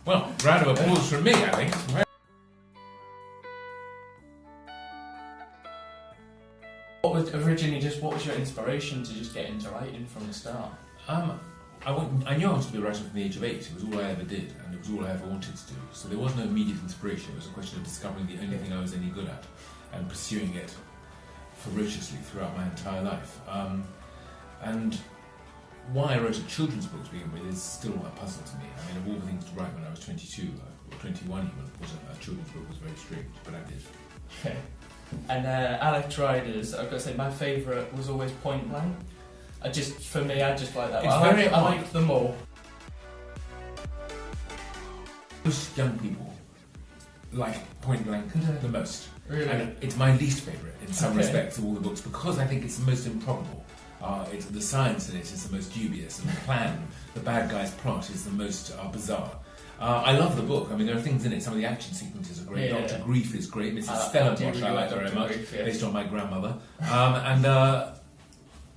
Well, round of applause from me, I think. What was your inspiration to just get into writing from the start? I knew I wanted to be a writer from the age of 8. It was all I ever did, and it was all I ever wanted to do. So there was no immediate inspiration. It was a question of discovering the only thing I was any good at and pursuing it ferociously throughout my entire life. And why I wrote a children's book to begin with is still a puzzle to me. I mean, of all the things to write when I was 22, or 21 even, a children's book was very strange, but I did. Okay. And Alex Rider's, I've got to say, my favourite was always Point Blank. For me, I just like that. I like them all. Most young people like Point Blank the most. Really? And it's my least favourite in some respects of all the books because I think it's the most improbable. The science in it is the most dubious, and the plan, the bad guy's plot, is the most bizarre. I love the book. I mean, there are things in it. Some of the action sequences are great. Yeah. Dr. Grief is great. Mrs. Stellenbosch I like very much, based on my grandmother. And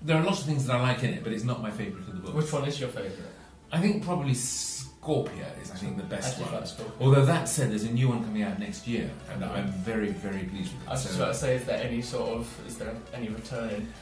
there are lots of things that I like in it, but it's not my favourite of the book. Which one is your favourite? I think probably Scorpia is, I think, the best one. Like Although that said, there's a new one coming out next year, and I'm very, very pleased with it. I was just about to say, is there any returning?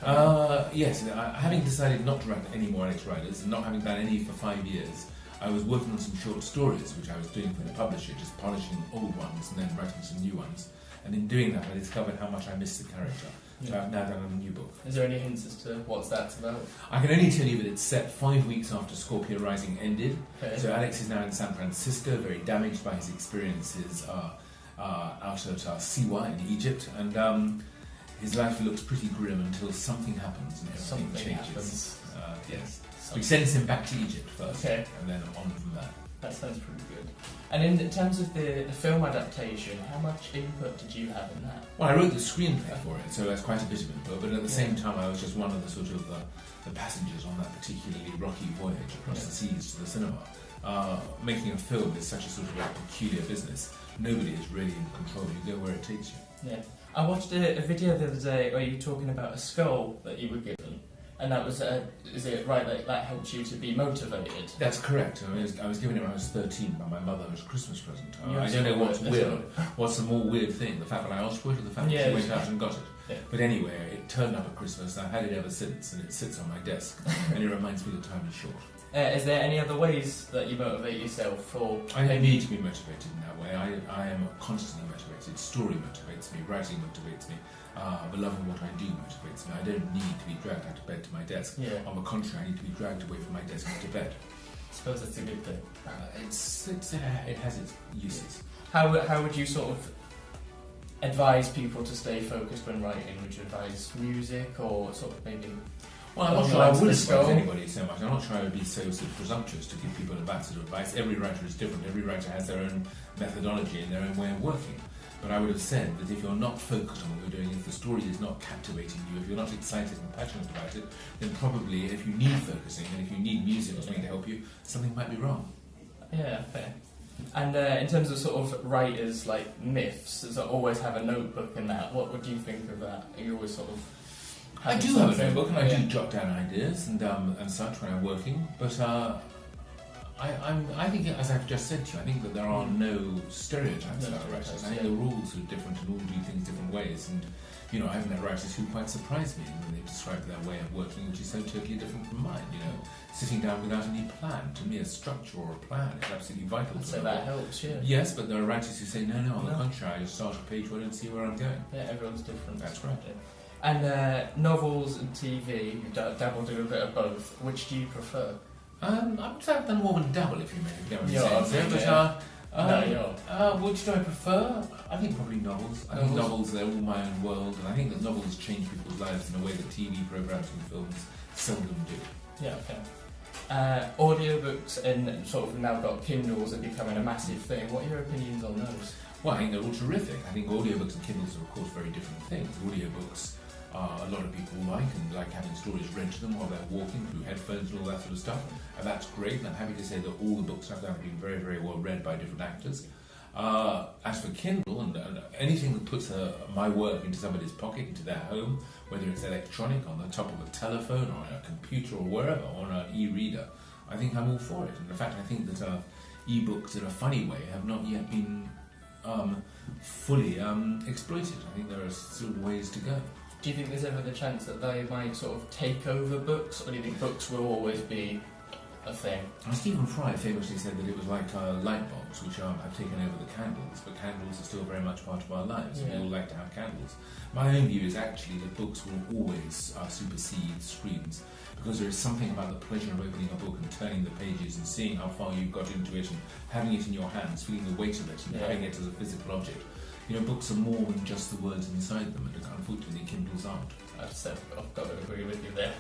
Yes, having decided not to write any more Alex Riders, and not having done any for 5 years, I was working on some short stories, which I was doing for the publisher, just polishing old ones and then writing some new ones. And in doing that, I discovered how much I missed the character. So I've now done a new book. Is there any hints as to what that's about? I can only tell you that it's set 5 weeks after Scorpio Rising ended. Okay. So Alex is now in San Francisco, very damaged by his experiences out at Siwa in Egypt, and his life looks pretty grim until something happens and everything changes. Yes. We send him back to Egypt first, and then on from that. That sounds pretty good. And in terms of the film adaptation, how much input did you have in that? Well, I wrote the screenplay for it, so that's quite a bit of input, but at the same time I was just one of the sort of the passengers on that particularly rocky voyage across the seas to the cinema. Making a film is such a sort of a peculiar business. Nobody is really in control. You go where it takes you. Yeah. I watched a video the other day where you were talking about a skull that you were given. And that was, is it right that helped you to be motivated? That's correct. I was given it when I was 13 by my mother as a Christmas present. I don't know what's weird. What's the more weird thing? The fact that I asked for it or the fact that she went out and got it? Yeah. But anyway, it turned up at Christmas and I've had it ever since, and it sits on my desk and it reminds me that time is short. Is there any other ways that you motivate yourself? I need to be motivated in that way. I am constantly motivated. Story motivates me, writing motivates me. Loving what I do motivates me. I don't need to be dragged out of bed to my desk. Yeah. On the contrary, I need to be dragged away from my desk to bed. I suppose that's a good thing. It has its uses. How would you sort of advise people to stay focused when writing? Would you advise music or sort of maybe... Well, I'm not sure I would advise anybody so much. I'm not sure I would be so sort of presumptuous to give people that sort of advice. Every writer is different. Every writer has their own methodology and their own way of working. But I would have said that if you're not focused on what you're doing, if the story is not captivating you, if you're not excited and passionate about it, then probably if you need focusing and if you need music or something to help you, something might be wrong. Yeah, fair. And in terms of sort of writers like myths, does it always have a notebook in that? What do you think of that? Are you always sort of... I do have a notebook and I do jot down ideas and such when I'm working, but I think, as I've just said to you, I think that there are no stereotypes about writers. I think the rules are different and all do things different ways. And, you know, I've met writers who quite surprise me when they describe their way of working, which is so totally different from mine, you know. Sitting down without any plan. To me, a structure or a plan is absolutely vital. So that helps, yeah. Yes, but there are writers who say, no, on the contrary, I just start a page where I don't see where I'm going. Yeah, everyone's different. That's right. And novels and TV, you've dabbled in a bit of both. Which do you prefer? I would say I've done more than dabble, if you get what I'm saying. Which do I prefer? I think probably novels. I think novels, they're all my own world, and I think that novels change people's lives in a way that TV programmes and films seldom do. Yeah, okay. Audiobooks and sort of now got Kindles are becoming a massive thing. What are your opinions on those? Well, I think they're all terrific. I think audiobooks and Kindles are, of course, very different things. Audiobooks, a lot of people like having stories read to them while they're walking through headphones and all that sort of stuff, and that's great, and I'm happy to say that all the books I've done have been very, very well read by different actors. As for Kindle, and anything that puts my work into somebody's pocket, into their home, whether it's electronic, on the top of a telephone, or on a computer, or wherever, or on an e-reader, I think I'm all for it. And in fact, I think that e-books in a funny way have not yet been fully exploited. I think there are still ways to go. Do you think there's ever the chance that they might sort of take over books, or do you think books will always be a thing? Stephen Fry famously said that it was like light bulbs, which have taken over the candles, but candles are still very much part of our lives, and we all like to have candles. My own view is actually that books will always supersede screens, because there is something about the pleasure of opening a book and turning the pages and seeing how far you've got into it and having it in your hands, feeling the weight of it and having it as a physical object. You know, books are more than just the words inside them, and unfortunately Kindles aren't. I've got to agree with you there.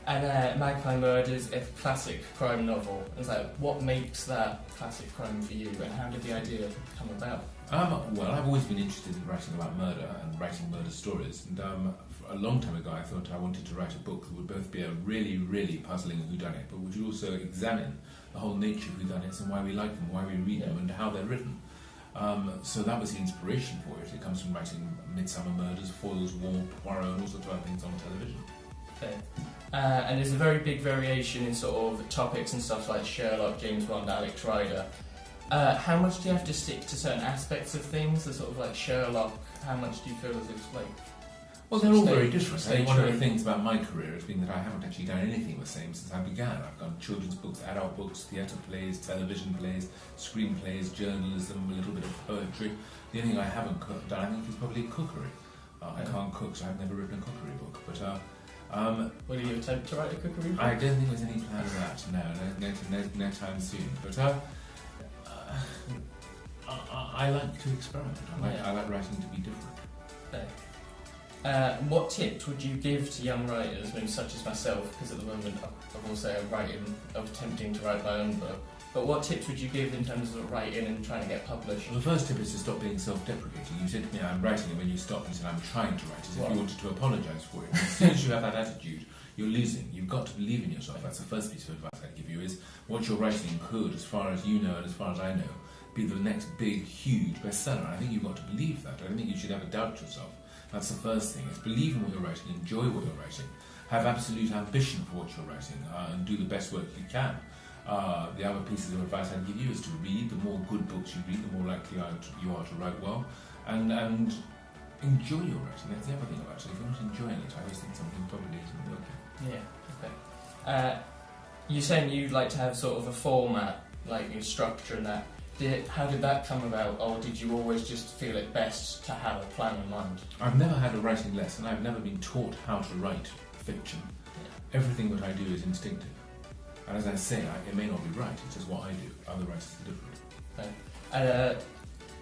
And Magpie Murders, a classic crime novel. It's like, what makes that classic crime for you, and how did the idea come about? Well, I've always been interested in writing about murder and writing murder stories, and a long time ago I thought I wanted to write a book that would both be a really, really puzzling whodunit, but would also examine the whole nature of whodunits and why we like them, why we read them, and how they're written. So that was the inspiration for it. It comes from writing Midsummer Murders, Foyle's War, Poirot, and all sorts of other things on television. Okay. And there's a very big variation in sort of topics and stuff like Sherlock, James Bond, Alex Rider. How much do you have to stick to certain aspects of things? The sort of like Sherlock, how much do you feel as if like... Well, they're all very different. I think one of the things about my career has been that I haven't actually done anything the same since I began. I've done children's books, adult books, theatre plays, television plays, screenplays, journalism, a little bit of poetry. The only thing I haven't done, I think, is probably cookery. I can't cook, so I've never written a cookery book. But will you attempt to write a cookery book? I don't think there's any plan of that. No time soon. But I like to experiment. I like writing to be different. Okay. What tips would you give to young writers, I mean, such as myself, because at the moment I'm also attempting to write my own book, but what tips would you give in terms of writing and trying to get published? Well, the first tip is to stop being self-deprecating. You said to me, I'm writing, and when you stopped and said, I'm trying to write, as if you wanted to apologise for it. As soon as you have that attitude, you're losing. You've got to believe in yourself. That's the first piece of advice I'd give you, is what you're writing could, as far as you know and as far as I know, be the next big, huge bestseller. I think you've got to believe that. I don't think you should ever doubt yourself. That's the first thing, is believe in what you're writing, enjoy what you're writing, have absolute ambition for what you're writing, and do the best work you can. The other pieces of advice I'd give you is to read. The more good books you read, the more likely you are to write well, and enjoy your writing. That's the other thing about it. If you're not enjoying it, I always think something probably isn't working. Yeah, okay. You're saying you'd like to have sort of a format, like your structure and that. How did that come about, or did you always just feel it best to have a plan in mind? I've never had a writing lesson. I've never been taught how to write fiction. Yeah. Everything that I do is instinctive. And as I say, it may not be right, it's just what I do. Other writers are different. Okay.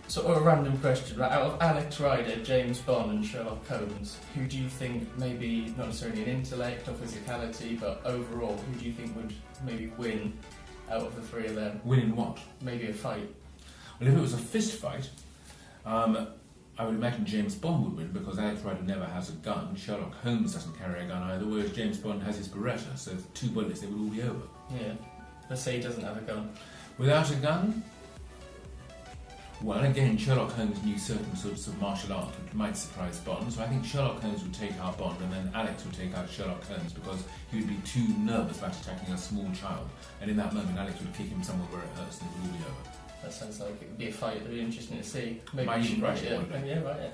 Sort of a random question, right? Out of Alex Rider, James Bond and Sherlock Holmes, who do you think, maybe not necessarily in intellect or physicality, but overall, who do you think would maybe win out of the three of them? Win in what? Maybe a fight. Well, if it was a fist fight, I would imagine James Bond would win, because Alex Rider never has a gun. Sherlock Holmes doesn't carry a gun either, whereas James Bond has his Beretta, so 2 bullets, they would all be over. Yeah. Let's say he doesn't have a gun. Without a gun? Well, again, Sherlock Holmes knew certain sorts of martial art, which might surprise Bond, so I think Sherlock Holmes would take out Bond, and then Alex would take out Sherlock Holmes, because he would be too nervous about attacking a small child, and in that moment Alex would kick him somewhere where it hurts, and it would all be over. That sounds like it would be a fight that would be interesting to see. Maybe you should write it. Yeah, right, yeah.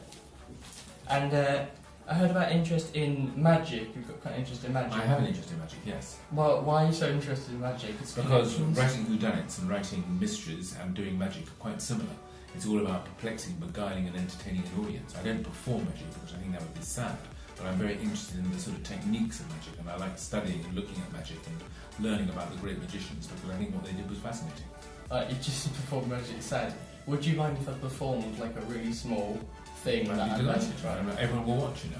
And I heard about interest in magic. You've got quite an interest in magic. I have an interest in magic, yes. Well, why are you so interested in magic? It's because writing whodunits and writing mysteries and doing magic are quite similar. It's all about perplexing, beguiling and entertaining an audience. I don't perform magic because I think that would be sad, but I'm very interested in the sort of techniques of magic, and I like studying and looking at magic and learning about the great magicians, because I think what they did was fascinating. You just performed magic, sad. Would you mind if I performed like a really small thing? I'd be delighted, right? Everyone will watch, you know.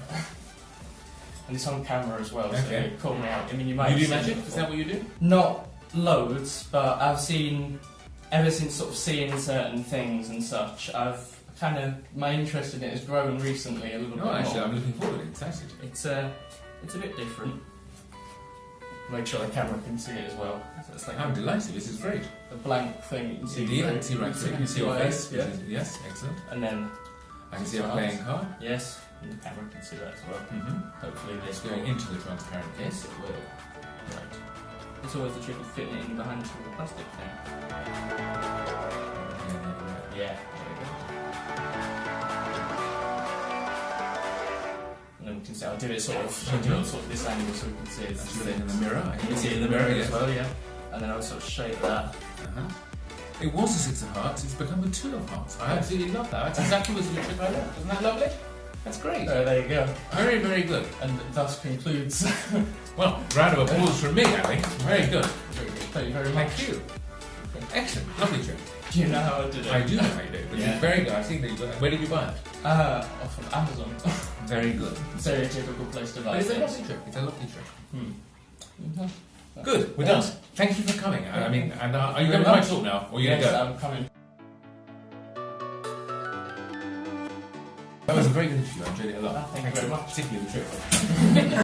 And it's on camera as well, okay. So call me out. I mean, you might. You do magic? Is that what you do? Not loads, but I've seen, ever since sort of seeing certain things and such, I've kind of, my interest in it has grown recently a little bit more. Actually, I'm looking forward to it. Excited. It's a bit different. Make sure the camera can see it as well. So it's like I'm delighted. This is great. A blank thing. You can see. Indeed, I can see right through. I can see your face. Yeah. Yes, excellent. And then I can see a playing card. Yes, and the camera can see that as well. Mm-hmm. Hopefully this going into the transparent case. Yes, it will. Right. It's always the trick of fitting it in your hand with a plastic thing. Yeah, there we go. And then we can see, I'll do it sort of this angle so we can see it. That's it in the mirror. I You can see it in the mirror as well, yeah. And then I'll sort of shape that. Uh-huh. It was a 6 of hearts, it's become a 2 of hearts. I absolutely love that. That's exactly what the trick I love. Isn't that lovely? That's great. There you go. Very, very good. And thus concludes. Well, round of applause from me, I think. Very good. Thank you very much. Thank you. Excellent. Lovely trick. Do you know how I did it? I do know how you do it, but Yeah. it's very good. I think that where did you buy it? Off of Amazon. Very good. Stereotypical place to buy But it's a things. lovely trick. It's a lovely trick. Mhm. Good. We're done. Thank you for coming. I mean, and are you going to talk now, or are you Yes, going to go? I'm coming. That was a very good interview. I enjoyed it a lot. Thank you very much. Particularly the trick.